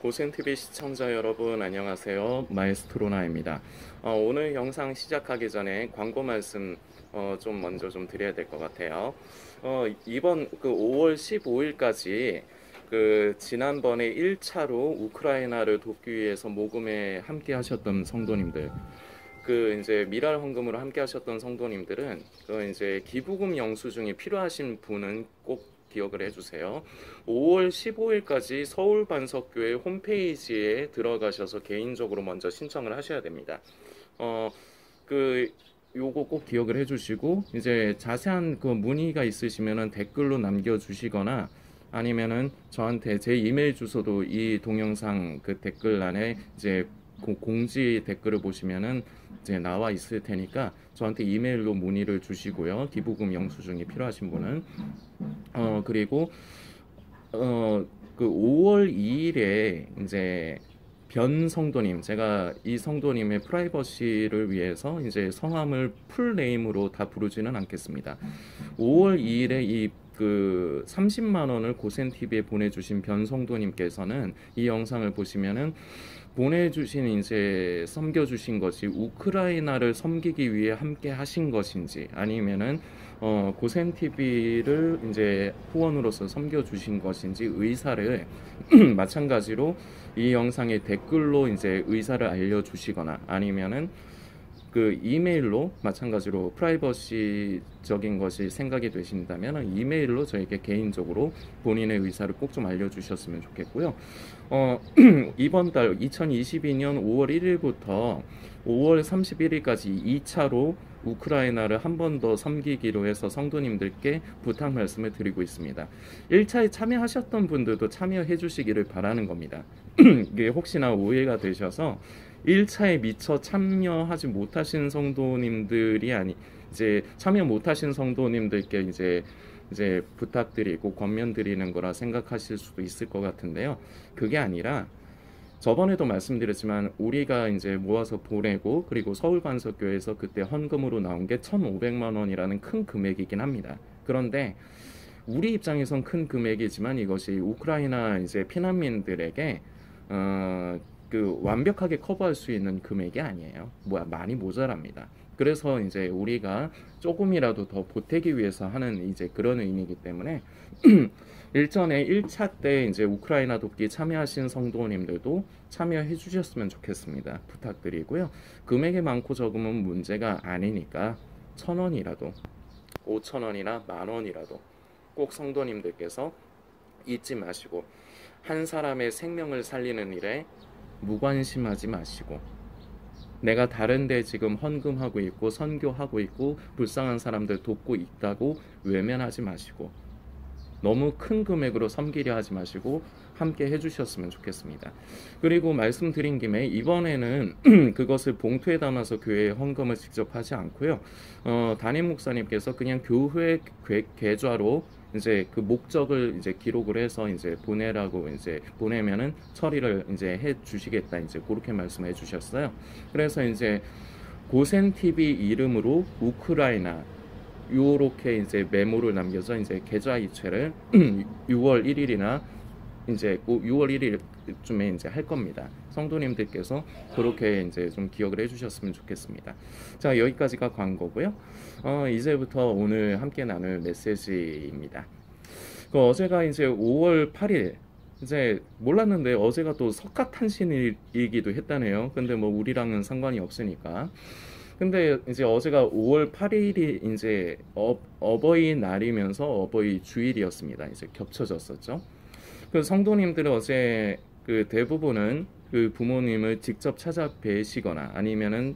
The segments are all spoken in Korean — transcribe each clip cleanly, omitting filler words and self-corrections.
고센TV 시청자 여러분 안녕하세요. 마에스트로나입니다. 오늘 영상 시작하기 전에 광고 말씀 좀 먼저 좀 드려야 될 것 같아요. 이번 5월 15일까지 지난번에 1차로 우크라이나를 돕기 위해서 모금에 함께 하셨던 성도님들, 이제 미랄 헌금으로 함께 하셨던 성도님들은 이제 기부금 영수증이 필요하신 분은 꼭 기억을 해주세요. 5월 15일까지 서울반석교회 홈페이지에 들어가셔서 개인적으로 먼저 신청을 하셔야 됩니다. 요거 꼭 기억을 해주시고, 이제 자세한 문의가 있으시면은 댓글로 남겨주시거나 아니면은 저한테 제 이메일 주소도 이 동영상 댓글란에 이제 공지 댓글을 보시면은 이제 나와 있을 테니까 저한테 이메일로 문의를 주시고요. 기부금 영수증이 필요하신 분은 그리고 5월 2일에 이제 변 성도님, 제가 이 성도님의 프라이버시를 위해서 이제 성함을 풀네임으로 다 부르지는 않겠습니다. 5월 2일에 이 30만 원을 고센TV에 보내주신 변 성도님께서는 이 영상을 보시면은 보내주신 이제 섬겨주신 것이 우크라이나를 섬기기 위해 함께 하신 것인지 아니면은 고센TV를 이제 후원으로서 섬겨주신 것인지 의사를 마찬가지로 이 영상의 댓글로 이제 의사를 알려주시거나 아니면은 이메일로 마찬가지로 프라이버시적인 것이 생각이 되신다면 이메일로 저에게 개인적으로 본인의 의사를 꼭 좀 알려주셨으면 좋겠고요. 이번 달 2022년 5월 1일부터 5월 31일까지 2차로 우크라이나를 한 번 더 섬기기로 해서 성도님들께 부탁 말씀을 드리고 있습니다. 1차에 참여하셨던 분들도 참여해 주시기를 바라는 겁니다. 이게 혹시나 오해가 되셔서 1차에 미처 참여하지 못하신 성도님들이 이제 참여 못하신 성도님들께 이제 부탁드리고 권면드리는 거라 생각하실 수도 있을 것 같은데요. 그게 아니라 저번에도 말씀드렸지만 우리가 이제 모아서 보내고 그리고 서울반석교회에서 그때 헌금으로 나온 게 1,500만 원이라는 큰 금액이긴 합니다. 그런데 우리 입장에선 큰 금액이지만 이것이 우크라이나 이제 피난민들에게 완벽하게 커버할 수 있는 금액이 아니에요. 많이 모자랍니다. 그래서 이제 우리가 조금이라도 더 보태기 위해서 하는 이제 그런 의미이기 때문에 일전에 1차 때 이제 우크라이나 돕기 참여하신 성도님들도 참여해 주셨으면 좋겠습니다. 부탁드리고요. 금액이 많고 적으면 문제가 아니니까 1,000원이라도 5,000원이나 10,000원이라도 꼭 성도님들께서 잊지 마시고 한 사람의 생명을 살리는 일에 무관심하지 마시고 내가 다른데 지금 헌금하고 있고 선교하고 있고 불쌍한 사람들 돕고 있다고 외면하지 마시고 너무 큰 금액으로 섬기려 하지 마시고 함께 해주셨으면 좋겠습니다. 그리고 말씀드린 김에 이번에는 그것을 봉투에 담아서 교회에 헌금을 직접 하지 않고요. 담임 목사님께서 그냥 교회 계좌로 이제 목적을 이제 기록을 해서 이제 보내라고 이제 보내면은 처리를 이제 해 주시겠다 이제 그렇게 말씀해 주셨어요. 그래서 이제 고센TV 이름으로 우크라이나 요렇게 이제 메모를 남겨서 이제 계좌 이체를 6월 1일이나 이제 6월 1일쯤에 이제 할 겁니다. 성도님들께서 그렇게 이제 좀 기억을 해주셨으면 좋겠습니다. 자, 여기까지가 광고고요. 이제부터 오늘 함께 나눌 메시지입니다. 어제가 이제 5월 8일 이제 몰랐는데 어제가 또 석가탄신일이기도 했다네요. 근데 뭐 우리랑은 상관이 없으니까. 근데 이제 어제가 5월 8일이 이제 어버이날이면서 어버이 주일이었습니다. 이제 겹쳐졌었죠. 성도님들은 어제 대부분은 부모님을 직접 찾아뵈시거나 아니면은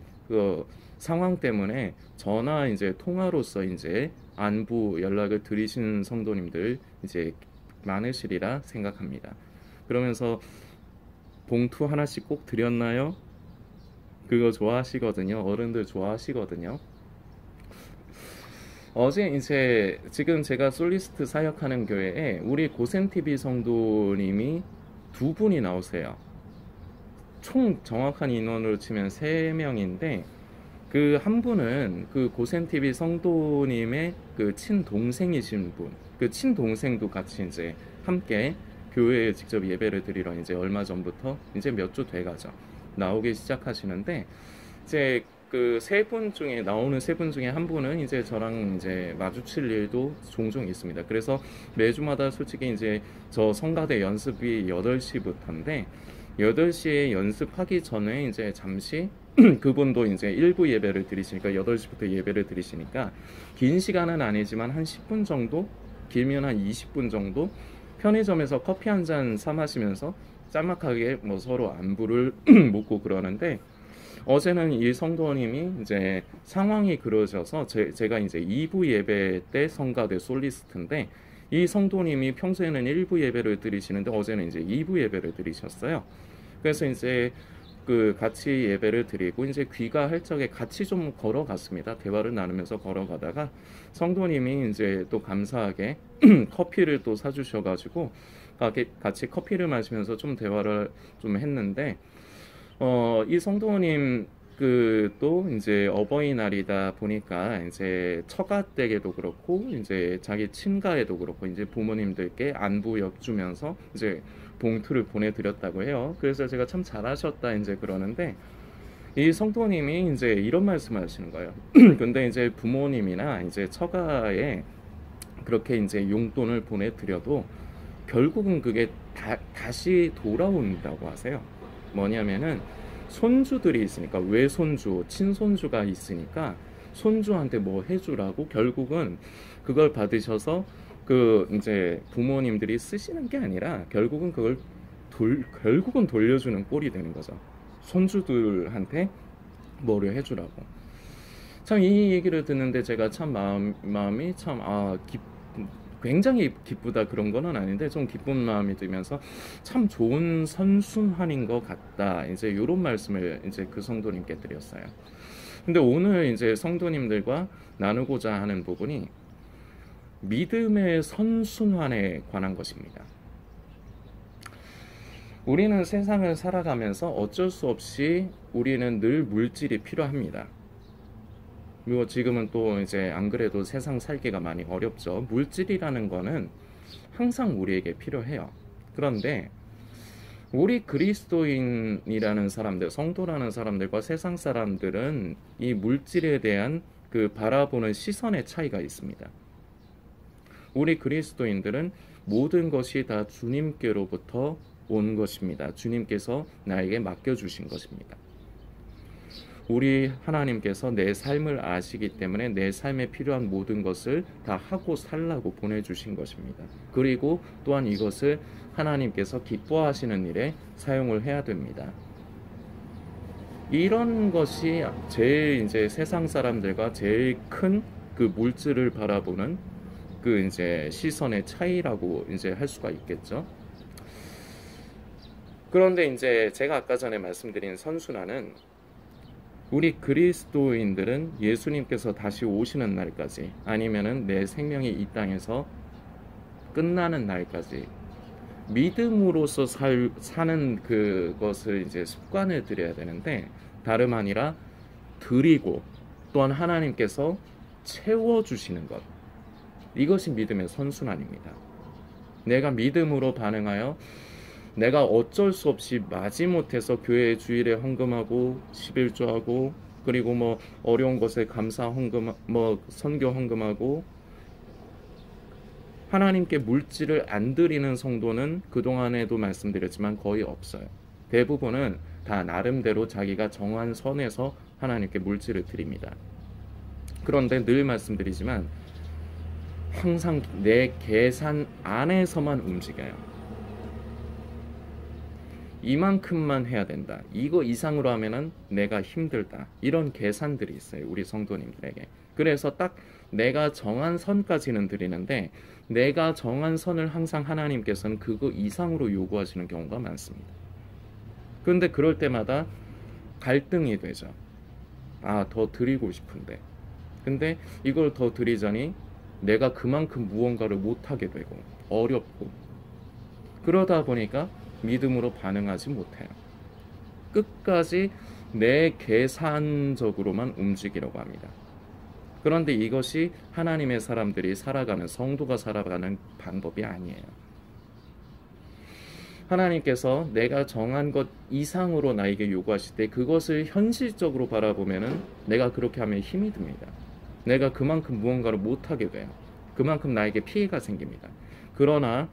상황 때문에 전화 이제 통화로서 이제 안부 연락을 드리신 성도님들 이제 많으시리라 생각합니다. 그러면서 봉투 하나씩 꼭 드렸나요? 그거 좋아하시거든요. 어른들 좋아하시거든요. 어제 이제 지금 제가 솔리스트 사역하는 교회에 우리 고센TV 성도님이 2분이 나오세요. 총 정확한 인원으로 치면 3명인데 한 분은 고센TV 성도님의 친동생이신 분, 친동생도 같이 이제 함께 교회에 직접 예배를 드리러 이제 얼마 전부터 이제 몇 주 돼가죠. 나오기 시작하시는데 이제 그 세 분 중에 나오는 세 분 중에 한 분은 이제 저랑 이제 마주칠 일도 종종 있습니다. 그래서 매주마다 솔직히 이제 저 성가대 연습이 8시부터인데 8시에 연습하기 전에 이제 잠시 그분도 이제 일부 예배를 드리시니까 8시부터 예배를 드리시니까 긴 시간은 아니지만 한 10분 정도, 길면 한 20분 정도 편의점에서 커피 한 잔 사 마시면서 짤막하게 뭐 서로 안부를 묻고 그러는데 어제는 이 성도님이 이제 상황이 그러셔서 제가 이제 2부 예배 때 성가대 솔리스트인데 이 성도님이 평소에는 1부 예배를 드리시는데 어제는 이제 2부 예배를 드리셨어요. 그래서 이제 그 같이 예배를 드리고 이제 귀가할 적에 같이 좀 걸어갔습니다. 대화를 나누면서 걸어가다가 성도님이 이제 또 감사하게 커피를 또 사주셔가지고 같이 커피를 마시면서 좀 대화를 좀 했는데 이 성도님 그 또 이제 어버이날이다 보니까 이제 처가댁에도 그렇고 이제 자기 친가에도 그렇고 이제 부모님들께 안부 엿주면서 이제 봉투를 보내드렸다고 해요. 그래서 제가 참 잘하셨다 이제 그러는데 이 성도님이 이제 이런 말씀을 하시는 거예요. 근데 이제 부모님이나 이제 처가에 그렇게 이제 용돈을 보내드려도 결국은 그게 다시 돌아온다고 하세요. 뭐냐면은 손주들이 있으니까 외손주, 친손주가 있으니까 손주한테 뭐 해주라고 결국은 그걸 받으셔서 그 이제 부모님들이 쓰시는 게 아니라 결국은 그걸 결국은 돌려주는 꼴이 되는 거죠. 손주들한테 뭐를 해주라고. 참 이 얘기를 듣는데 제가 참 마음이 참 굉장히 기쁘다 그런 거는 아닌데 좀 기쁜 마음이 들면서 참 좋은 선순환인 것 같다. 이제 이런 말씀을 이제 그 성도님께 드렸어요. 근데 오늘 이제 성도님들과 나누고자 하는 부분이 믿음의 선순환에 관한 것입니다. 우리는 세상을 살아가면서 어쩔 수 없이 우리는 늘 물질이 필요합니다. 뭐 지금은 또 이제 안 그래도 세상 살기가 많이 어렵죠. 물질이라는 거는 항상 우리에게 필요해요. 그런데 우리 그리스도인이라는 사람들, 성도라는 사람들과 세상 사람들은 이 물질에 대한 그 바라보는 시선의 차이가 있습니다. 우리 그리스도인들은 모든 것이 다 주님께로부터 온 것입니다. 주님께서 나에게 맡겨주신 것입니다. 우리 하나님께서 내 삶을 아시기 때문에 내 삶에 필요한 모든 것을 다 하고 살라고 보내주신 것입니다. 그리고 또한 이것을 하나님께서 기뻐하시는 일에 사용을 해야 됩니다. 이런 것이 제일 이제 세상 사람들과 제일 큰 그 물질을 바라보는 그 이제 시선의 차이라고 이제 할 수가 있겠죠. 그런데 이제 제가 아까 전에 말씀드린 선순환은 우리 그리스도인들은 예수님께서 다시 오시는 날까지 아니면은 내 생명이 이 땅에서 끝나는 날까지 믿음으로서 사는 그것을 이제 습관을 들여야 되는데 다름 아니라 드리고 또한 하나님께서 채워주시는 것, 이것이 믿음의 선순환입니다. 내가 믿음으로 반응하여 내가 어쩔 수 없이 마지못해서 교회 주일에 헌금하고 11조하고 그리고 뭐 어려운 것에 감사 헌금, 뭐 선교 헌금하고 하나님께 물질을 안 드리는 성도는 그동안에도 말씀드렸지만 거의 없어요. 대부분은 다 나름대로 자기가 정한 선에서 하나님께 물질을 드립니다. 그런데 늘 말씀드리지만 항상 내 계산 안에서만 움직여요. 이만큼만 해야 된다. 이거 이상으로 하면은 내가 힘들다. 이런 계산들이 있어요. 우리 성도님들에게. 그래서 딱 내가 정한 선까지는 드리는데 내가 정한 선을 항상 하나님께서는 그거 이상으로 요구하시는 경우가 많습니다. 그런데 그럴 때마다 갈등이 되죠. 더 드리고 싶은데. 근데 이걸 더 드리자니 내가 그만큼 무언가를 못하게 되고 어렵고 그러다 보니까 믿음으로 반응하지 못해요. 끝까지 내 계산적으로만 움직이려고 합니다. 그런데 이것이 하나님의 사람들이 살아가는 성도가 살아가는 방법이 아니에요. 하나님께서 내가 정한 것 이상으로 나에게 요구하실 때 그것을 현실적으로 바라보면은 내가 그렇게 하면 힘이 듭니다. 내가 그만큼 무언가를 못하게 돼요. 그만큼 나에게 피해가 생깁니다. 그러나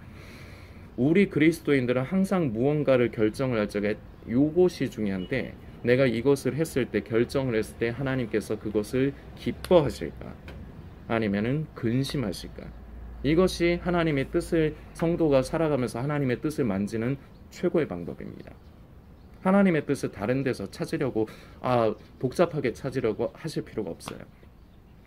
우리 그리스도인들은 항상 무언가를 결정을 할 적에 요것이 중요한데, 내가 이것을 했을 때, 결정을 했을 때 하나님께서 그것을 기뻐하실까 아니면은 근심하실까, 이것이 하나님의 뜻을, 성도가 살아가면서 하나님의 뜻을 만지는 최고의 방법입니다. 하나님의 뜻을 다른 데서 찾으려고 복잡하게 찾으려고 하실 필요가 없어요.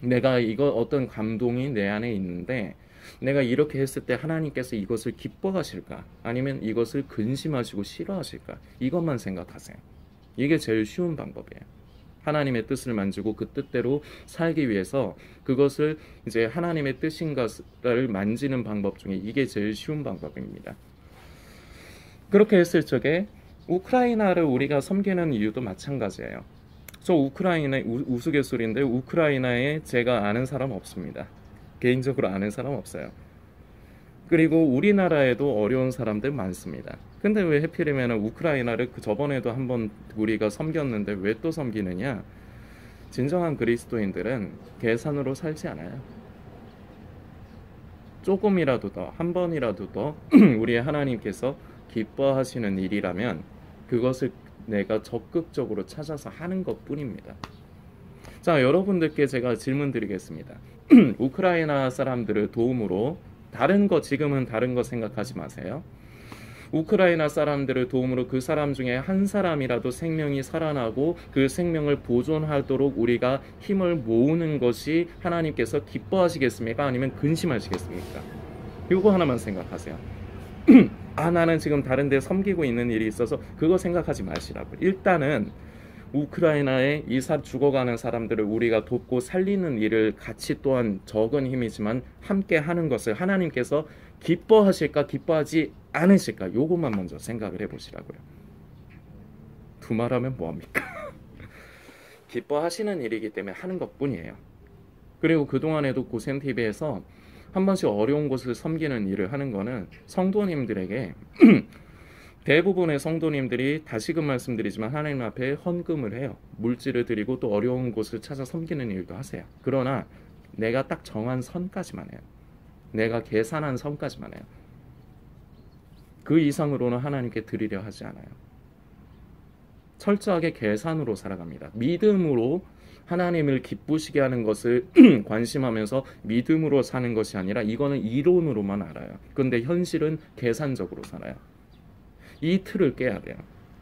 내가 이거 어떤 감동이 내 안에 있는데 내가 이렇게 했을 때 하나님께서 이것을 기뻐하실까 아니면 이것을 근심하시고 싫어하실까, 이것만 생각하세요. 이게 제일 쉬운 방법이에요. 하나님의 뜻을 만지고 그 뜻대로 살기 위해서 그것을 이제 하나님의 뜻인가를 만지는 방법 중에 이게 제일 쉬운 방법입니다. 그렇게 했을 적에 우크라이나를 우리가 섬기는 이유도 마찬가지예요. 저 우크라이나 우스갯소리인데 우크라이나에 제가 아는 사람 없습니다. 개인적으로 아는 사람 없어요. 그리고 우리나라에도 어려운 사람들 많습니다. 근데 왜 하필이면 우크라이나를 저번에도 한번 우리가 섬겼는데 왜 또 섬기느냐? 진정한 그리스도인들은 계산으로 살지 않아요. 조금이라도 더, 한 번이라도 더 우리의 하나님께서 기뻐하시는 일이라면 그것을 내가 적극적으로 찾아서 하는 것뿐입니다. 자, 여러분들께 제가 질문 드리겠습니다. 우크라이나 사람들을 도움으로 지금은 다른 거 생각하지 마세요. 우크라이나 사람들을 도움으로 그 사람 중에 한 사람이라도 생명이 살아나고 그 생명을 보존하도록 우리가 힘을 모으는 것이 하나님께서 기뻐하시겠습니까? 아니면 근심하시겠습니까? 이거 하나만 생각하세요. 나는 지금 다른 데 섬기고 있는 일이 있어서 그거 생각하지 마시라고. 일단은 우크라이나에 죽어가는 사람들을 우리가 돕고 살리는 일을 같이, 또한 적은 힘이지만 함께 하는 것을 하나님께서 기뻐하실까 기뻐하지 않으실까, 요것만 먼저 생각을 해보시라고요. 두말하면 뭐합니까? 기뻐하시는 일이기 때문에 하는 것뿐이에요. 그리고 그동안에도 고센TV에서 한 번씩 어려운 곳을 섬기는 일을 하는 거는 성도님들에게 대부분의 성도님들이 다시금 말씀드리지만 하나님 앞에 헌금을 해요. 물질을 드리고 또 어려운 곳을 찾아 섬기는 일도 하세요. 그러나 내가 딱 정한 선까지만 해요. 내가 계산한 선까지만 해요. 그 이상으로는 하나님께 드리려 하지 않아요. 철저하게 계산으로 살아갑니다. 믿음으로 하나님을 기쁘시게 하는 것을 관심하면서 믿음으로 사는 것이 아니라 이거는 이론으로만 알아요. 그런데 현실은 계산적으로 살아요. 이 틀을 깨야 돼요.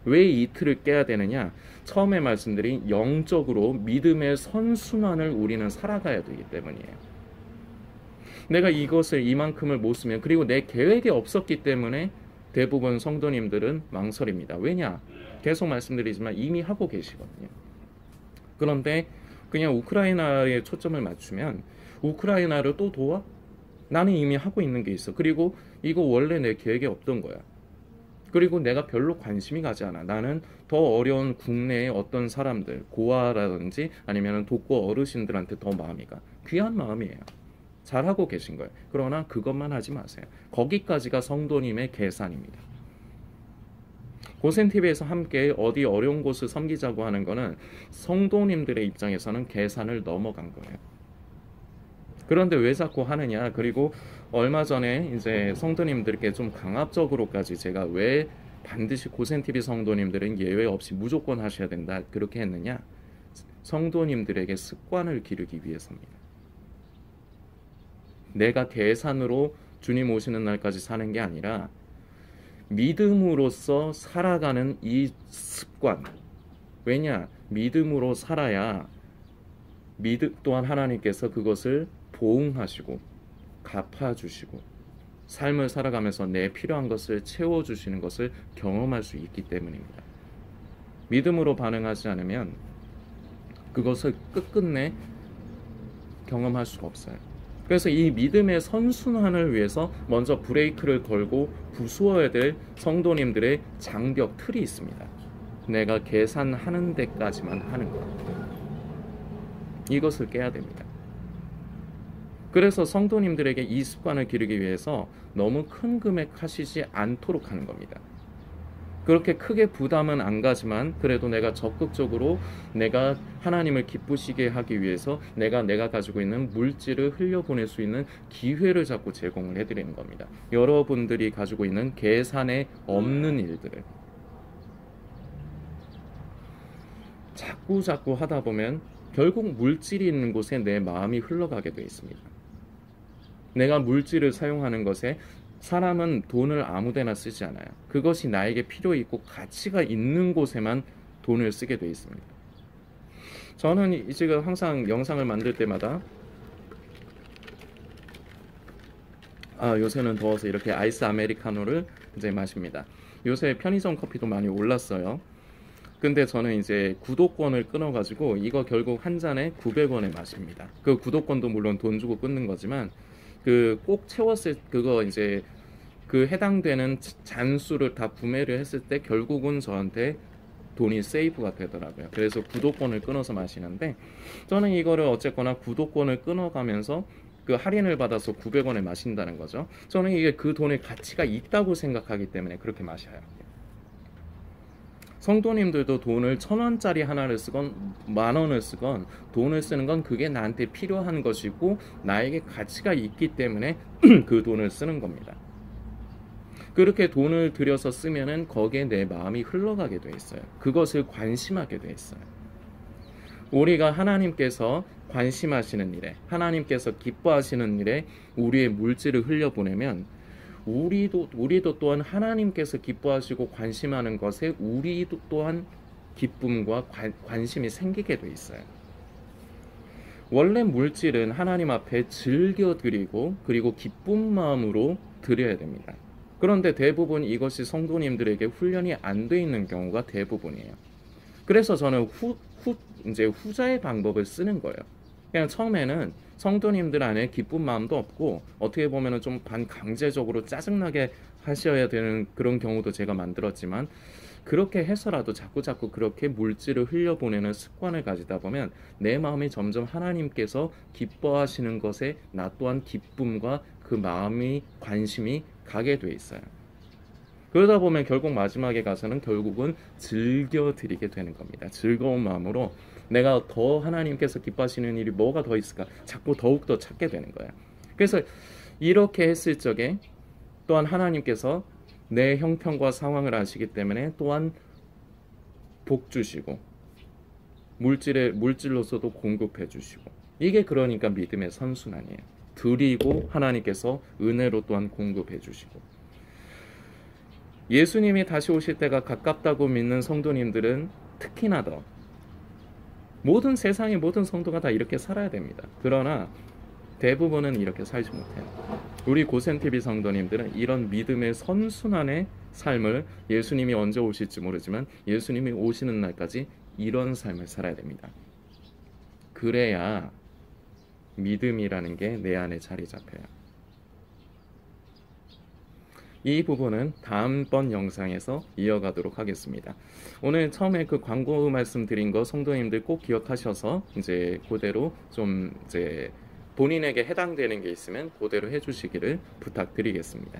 왜 이 틀을 깨야 되느냐? 처음에 말씀드린 영적으로 믿음의 선순환을 우리는 살아가야 되기 때문이에요. 내가 이것을 이만큼을 못 쓰면, 그리고 내 계획에 없었기 때문에 대부분 성도님들은 망설입니다. 왜냐? 계속 말씀드리지만 이미 하고 계시거든요. 그런데 그냥 우크라이나에 초점을 맞추면 우크라이나를 또 도와? 나는 이미 하고 있는 게 있어. 그리고 이거 원래 내 계획에 없던 거야. 그리고 내가 별로 관심이 가지 않아. 나는 더 어려운 국내의 어떤 사람들, 고아라든지 아니면 독거 어르신들한테 더 마음이 가. 귀한 마음이에요. 잘하고 계신 거예요. 그러나 그것만 하지 마세요. 거기까지가 성도님의 계산입니다. 고센TV에서 함께 어디 어려운 곳을 섬기자고 하는 거는 성도님들의 입장에서는 계산을 넘어간 거예요. 그런데 왜 자꾸 하느냐? 그리고 얼마 전에 이제 성도님들께 좀 강압적으로까지 제가 왜 반드시 고센TV 성도님들은 예외 없이 무조건 하셔야 된다 그렇게 했느냐? 성도님들에게 습관을 기르기 위해서입니다. 내가 계산으로 주님 오시는 날까지 사는 게 아니라 믿음으로써 살아가는 이 습관. 왜냐? 믿음으로 살아야 또한 하나님께서 그것을 보응하시고 갚아주시고 삶을 살아가면서 내 필요한 것을 채워주시는 것을 경험할 수 있기 때문입니다. 믿음으로 반응하지 않으면 그것을 끝끝내 경험할 수가 없어요. 그래서 이 믿음의 선순환을 위해서 먼저 브레이크를 걸고 부수어야 될 성도님들의 장벽 틀이 있습니다. 내가 계산하는 데까지만 하는 것. 이것을 깨야 됩니다. 그래서 성도님들에게 이 습관을 기르기 위해서 너무 큰 금액 하시지 않도록 하는 겁니다. 그렇게 크게 부담은 안 가지만 그래도 내가 적극적으로 내가 하나님을 기쁘시게 하기 위해서 내가 가지고 있는 물질을 흘려보낼 수 있는 기회를 자꾸 제공을 해드리는 겁니다. 여러분들이 가지고 있는 계산에 없는 일들을 자꾸 하다 보면 결국 물질이 있는 곳에 내 마음이 흘러가게 되어 있습니다. 내가 물질을 사용하는 것에 사람은 돈을 아무데나 쓰지 않아요. 그것이 나에게 필요 있고 가치가 있는 곳에만 돈을 쓰게 되어 있습니다. 저는 지금 항상 영상을 만들 때마다 요새는 더워서 이렇게 아이스 아메리카노를 이제 마십니다. 요새 편의점 커피도 많이 올랐어요. 근데 저는 이제 구독권을 끊어가지고 이거 결국 한 잔에 900원에 마십니다. 그 구독권도 물론 돈 주고 끊는 거지만 그 꼭 채웠을 그거 이제 그 해당되는 잔수를 다 구매를 했을 때 결국은 저한테 돈이 세이브가 되더라고요. 그래서 구독권을 끊어서 마시는데 저는 이거를 어쨌거나 구독권을 끊어가면서 그 할인을 받아서 900원에 마신다는 거죠. 저는 이게 그 돈의 가치가 있다고 생각하기 때문에 그렇게 마셔요. 성도님들도 돈을 1,000원짜리 하나를 쓰건 10,000원을 쓰건 돈을 쓰는 건 그게 나한테 필요한 것이고 나에게 가치가 있기 때문에 그 돈을 쓰는 겁니다. 그렇게 돈을 들여서 쓰면은 거기에 내 마음이 흘러가게 돼 있어요. 그것을 관심하게 돼 있어요. 우리가 하나님께서 관심하시는 일에, 하나님께서 기뻐하시는 일에 우리의 물질을 흘려보내면 우리도 또한 하나님께서 기뻐하시고 관심하는 것에 우리도 또한 기쁨과 관심이 생기게 돼 있어요. 원래 물질은 하나님 앞에 즐겨드리고 그리고 기쁜 마음으로 드려야 됩니다. 그런데 대부분 이것이 성도님들에게 훈련이 안 돼 있는 경우가 대부분이에요. 그래서 저는 이제 후자의 방법을 쓰는 거예요. 그냥 처음에는 성도님들 안에 기쁜 마음도 없고 어떻게 보면 좀 반강제적으로 짜증나게 하셔야 되는 그런 경우도 제가 만들었지만 그렇게 해서라도 자꾸 그렇게 물질을 흘려보내는 습관을 가지다 보면 내 마음이 점점 하나님께서 기뻐하시는 것에 나 또한 기쁨과 그 마음이 관심이 가게 돼 있어요. 그러다 보면 결국 마지막에 가서는 결국은 즐겨드리게 되는 겁니다. 즐거운 마음으로 내가 더 하나님께서 기뻐하시는 일이 뭐가 더 있을까 자꾸 더욱더 찾게 되는 거예요. 그래서 이렇게 했을 적에 또한 하나님께서 내 형편과 상황을 아시기 때문에 또한 복 주시고 물질로서도 공급해 주시고 이게 그러니까 믿음의 선순환이에요. 드리고 하나님께서 은혜로 또한 공급해 주시고 예수님이 다시 오실 때가 가깝다고 믿는 성도님들은 특히나 더 모든 세상의 모든 성도가 다 이렇게 살아야 됩니다. 그러나 대부분은 이렇게 살지 못해요. 우리 고센TV 성도님들은 이런 믿음의 선순환의 삶을 예수님이 언제 오실지 모르지만 예수님이 오시는 날까지 이런 삶을 살아야 됩니다. 그래야 믿음이라는 게 내 안에 자리 잡혀요. 이 부분은 다음번 영상에서 이어가도록 하겠습니다. 오늘 처음에 그 광고 말씀드린 거 성도님들 꼭 기억하셔서 이제 그대로 좀 이제 본인에게 해당되는 게 있으면 그대로 해주시기를 부탁드리겠습니다.